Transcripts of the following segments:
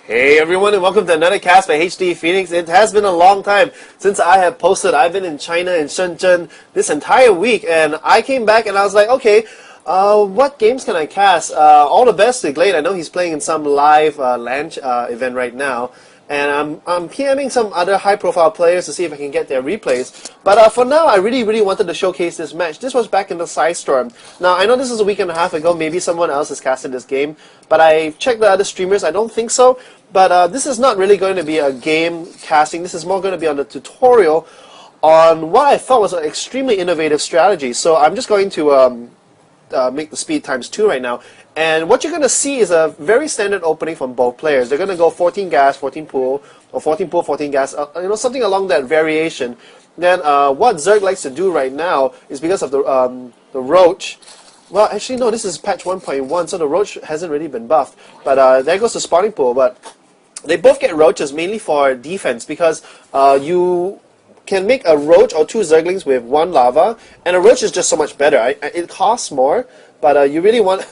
Hey everyone, and welcome to another cast by HD Phoenix. It has been a long time since I have posted. I've been in China, in Shenzhen, this entire week, and I came back and I was like, okay, what games can I cast? All the best to Glade. I know he's playing in some live LAN event right now, and I'm PMing some other high-profile players to see if I can get their replays. But for now, I really wanted to showcase this match. This was back in the Storm. Now, I know this is a week and a half ago. Maybe someone else has casted this game, but I checked the other streamers. I don't think so. But this is not really going to be a game casting. This is more going to be on the tutorial on what I thought was an extremely innovative strategy. So I'm just going to make the speed times 2 right now. And what you're going to see is a very standard opening from both players. They're going to go 14 gas, 14 pool, or 14 pool, 14 gas, something along that variation. Then what Zerg likes to do right now is because of the Roach. Well, actually, no, this is patch 1.1, so the Roach hasn't really been buffed. But there goes the spawning pool. But they both get Roaches mainly for defense because you can make a Roach or 2 Zerglings with 1 lava, and a Roach is just so much better. It costs more, but you really want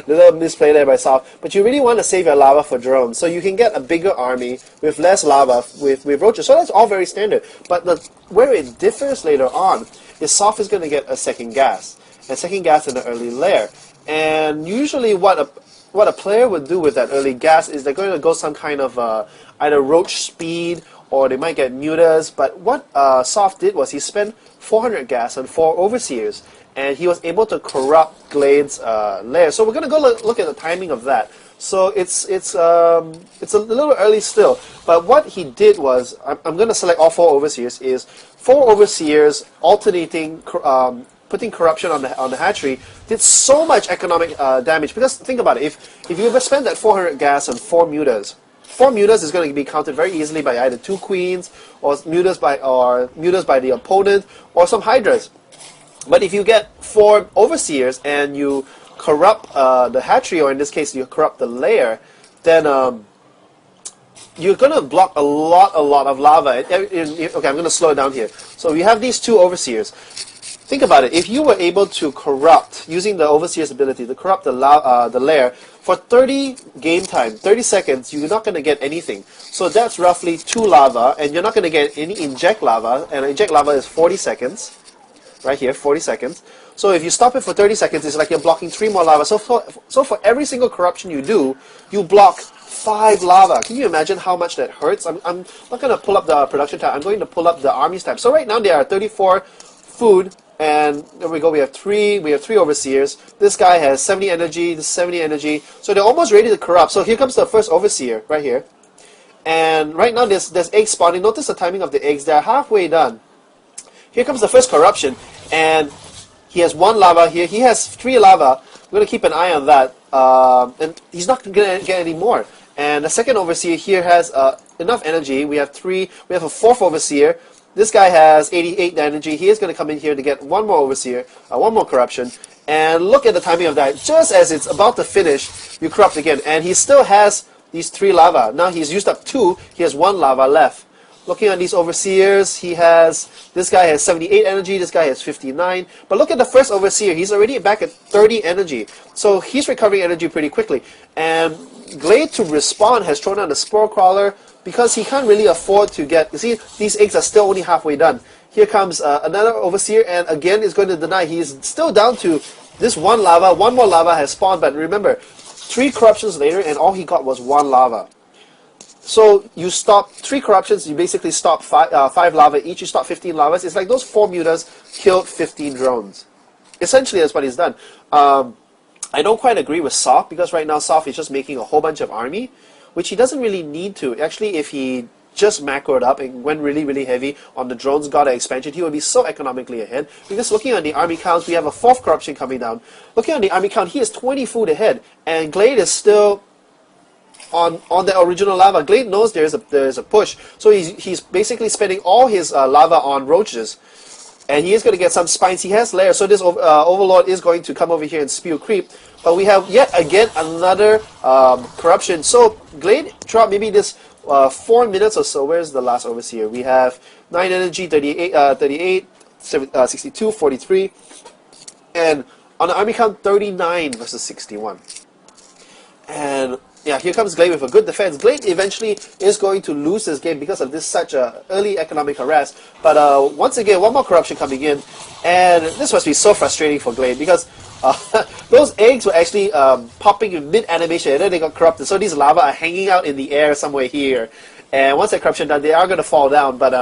little misplay there by South. But you really want to save your lava for drones, so you can get a bigger army with less lava with Roaches. So that's all very standard. But where it differs later on is Soft is going to get a second gas, and second gas in the early layer. And usually, what a player would do with that early gas is they're going to go some kind of either Roach speed, or they might get mutas. But what Soft did was he spent 400 gas on 4 Overseers, and he was able to corrupt Glade's lair. So we're going to go look at the timing of that. So it's a little early still. But what he did was, I'm going to select all 4 Overseers, is 4 Overseers alternating, putting corruption on the hatchery, did so much economic damage. Because think about it, if you ever spend that 400 gas on 4 mutas, 4 mutas is going to be counted very easily by either 2 queens, or mutas by the opponent, or some hydras. But if you get 4 overseers and you corrupt the hatchery, or in this case you corrupt the lair, then you're going to block a lot of lava. Okay, I'm going to slow it down here. So you have these 2 overseers. Think about it. If you were able to corrupt, using the Overseer's ability to corrupt the lair, for 30 game time, 30 seconds, you're not going to get anything. So that's roughly 2 lava, and you're not going to get any inject lava, and inject lava is 40 seconds. Right here, 40 seconds. So if you stop it for 30 seconds, it's like you're blocking 3 more lava. So for every single corruption you do, you block 5 lava. Can you imagine how much that hurts? I'm not going to pull up the production tab. I'm going to pull up the armies tab. So right now there are 34 food. And there we go, we have 3 overseers. This guy has 70 energy, this 70 energy. So they're almost ready to corrupt. So here comes the first overseer, right here. And right now there's eggs spawning. Notice the timing of the eggs, they're halfway done. Here comes the first corruption, and he has 1 lava here. He has 3 lava. We're going to keep an eye on that. And he's not going to get any more. And the second overseer here has enough energy. We have a 4th overseer. This guy has 88 energy. He is going to come in here to get 1 more overseer, 1 more corruption. And look at the timing of that. Just as it's about to finish, you corrupt again. And he still has these 3 lava. Now he's used up 2. He has 1 lava left. Looking at these overseers, this guy has 78 energy, this guy has 59. But look at the first overseer. He's already back at 30 energy. So he's recovering energy pretty quickly. And Glade, to respond, has thrown out the Spore Crawler, because he can't really afford to get... You see, these eggs are still only halfway done. Here comes another overseer, and again is going to deny. He's still down to this 1 lava. 1 more lava has spawned, but remember, 3 corruptions later, and all he got was 1 lava. So you stop 3 corruptions, you basically stop 5 lava each. You stop 15 lavas. It's like those 4 mutas killed 15 drones. Essentially, that's what he's done. I don't quite agree with Soft, because right now Soft is just making a whole bunch of army, which he doesn't really need to. Actually, if he just macroed up and went really heavy on the drones, got an expansion, he would be so economically ahead. Because looking at the army counts, we have a 4th corruption coming down. Looking at the army count, he is 20 food ahead, and Glade is still on the original lava. Glade knows there's a push, so he's basically spending all his lava on roaches. And he is going to get some spines. He has layers, so this Overlord is going to come over here and spew creep. But we have yet again another corruption. So Glade throughout maybe this 4 minutes or so. Where's the last overseer? We have 9 energy, 38, 62, 43. And on the army count, 39 versus 61. And Yeah, here comes Glade with a good defense. Glade eventually is going to lose this game because of this such a early economic harass. But once again, one more corruption coming in, and this must be so frustrating for Glade because those eggs were actually popping in mid-animation, and then they got corrupted. So these lava are hanging out in the air somewhere here, and once that corruption done, they are going to fall down. But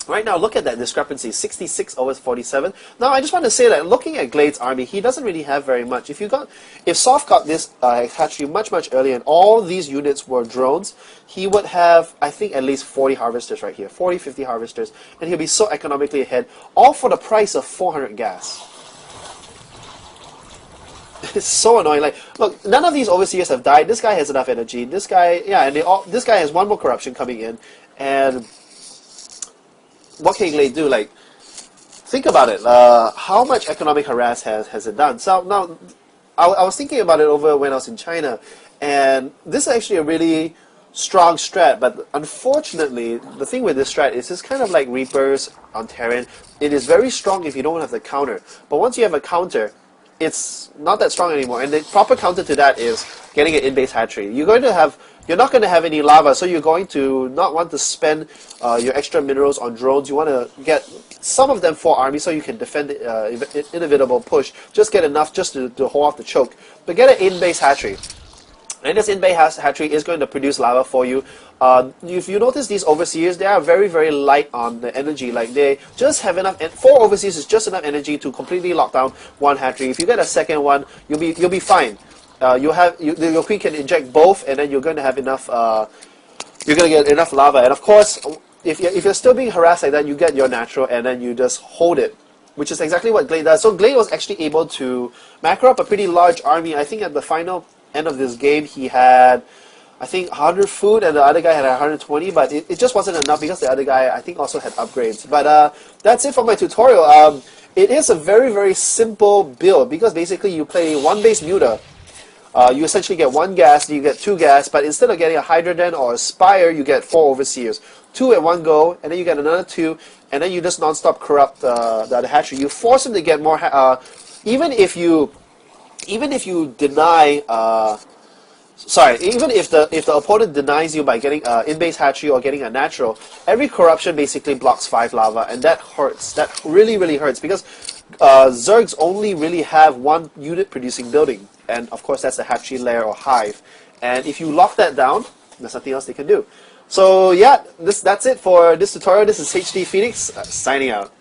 right now, look at that discrepancy, 66 over 47. Now, I just want to say that looking at Glade's army, he doesn't really have very much. If Soft got this hatchery much earlier and all these units were drones, he would have, I think, at least 40 harvesters right here, 40, 50 harvesters, and he'll be so economically ahead, all for the price of 400 gas. It's so annoying. Like, look, none of these overseers have died. This guy has enough energy. This guy, yeah, and this guy has one more corruption coming in, and what can Glade do? Like, think about it. How much economic harass has it done? So now, I was thinking about it over when I was in China, and this is actually a really strong strat. But unfortunately, the thing with this strat is it's kind of like Reapers on Terran. It is very strong if you don't have the counter, but once you have a counter, it's not that strong anymore. And the proper counter to that is getting an in-base hatchery. You're not going to have any lava, so you're going to not want to spend your extra minerals on drones. You want to get some of them for army so you can defend the inevitable push. Just get enough just to hold off the choke. But get an in-base hatchery. And this in-base hatchery is going to produce lava for you. If you notice these overseers, they are very light on the energy. Like, they just have enough. And 4 overseers is just enough energy to completely lock down one hatchery. If you get a second one, you'll be fine. Your queen can inject both, and then you're going to have enough. You're going to get enough lava. And of course, if you're still being harassed like that, you get your natural, and then you just hold it, which is exactly what Glade does. So Glade was actually able to macro up a pretty large army. I think at the final end of this game, he had, I think, 100 food, and the other guy had 120, but it just wasn't enough because the other guy, I think, also had upgrades. But that's it for my tutorial. It is a very simple build because basically you play one base neuter. You essentially get 1 gas, you get 2 gas, but instead of getting a Hydroden or a Spire, you get 4 overseers. 2 at one go, and then you get another 2, and then you just non-stop corrupt the hatchery. You force him to get more, even if you deny, even if the opponent denies you by getting in-base hatchery or getting a natural, every corruption basically blocks 5 lava, and that hurts. That really hurts because Zergs only really have 1 unit producing building, and of course that's a hatchery lair or hive. And if you lock that down, there's nothing else they can do. So yeah, that's it for this tutorial. This is HD Phoenix signing out.